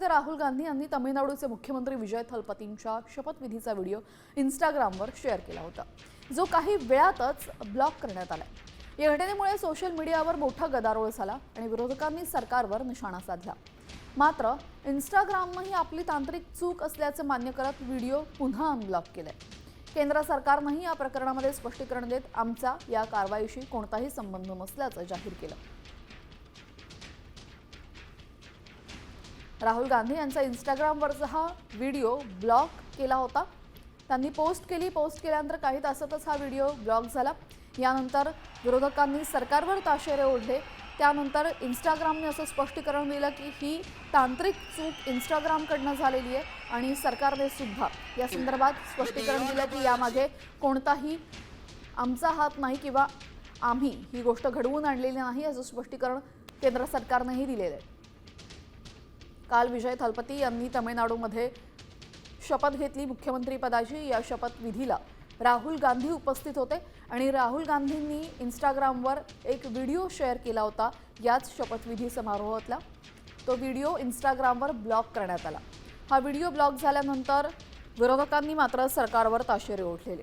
नेते राहुल गांधी यांनी तमिळनाडूचे मुख्यमंत्री विजय थलपतींच्या शपथविधीचा व्हिडिओ इंस्टाग्रामवर शेअर केला होता, जो काही वेळातच ब्लॉक करण्यात आला। या घटनेमुळे सोशल मीडियावर मोठा गदारोळ झाला आणि विरोधकांनी सरकारवर निशाणा साधला। मात्र इंस्टाग्रामने आपली तांत्रिक चूक असल्याचे मान्य करत व्हिडिओ पुन्हा अनब्लॉक केलाय। केंद्र सरकारने या प्रकरणामध्ये स्पष्टीकरण देत आमचा या कारवाईशी कोणताही संबंध नसल्याचं जाहीर केलं। राहुल गांधी यांचा इंस्टाग्रामवरचा हा व्हिडिओ ब्लॉक केला होता। त्यांनी पोस्ट केल्यानंतर काही तासातच हा व्हिडिओ ब्लॉक झाला। यानंतर विरोधकांनी सरकारवर ताशेरे ओढले। त्यानंतर इंस्टाग्रामने असं स्पष्टीकरण दिलं की ही तांत्रिक चूक इंस्टाग्रामकडून झालेली आहे आणि सरकारने सुद्धा या संदर्भात स्पष्टीकरण दिलं की यामागे कोणताही आमचा हात नाही किंवा आम्ही ही गोष्ट घडवून आणलेली नाही असं स्पष्टीकरण केंद्र सरकारनेही दिलेलं आहे। काल विजय थलपती यांनी तमिळनाडूमध्ये शपथ घेतली मुख्यमंत्री पदाची। या शपथविधीला राहुल गांधी उपस्थित होते आणि राहुल गांधींनी इंस्टाग्रामवर एक व्हिडिओ शेअर केला होता याच शपथविधी समारोहातला। तो व्हिडिओ इंस्टाग्रामवर ब्लॉक करण्यात आला। हा व्हिडिओ ब्लॉक झाल्यानंतर विरोधकांनी मात्र सरकारवर ताशेरे ओढलेले।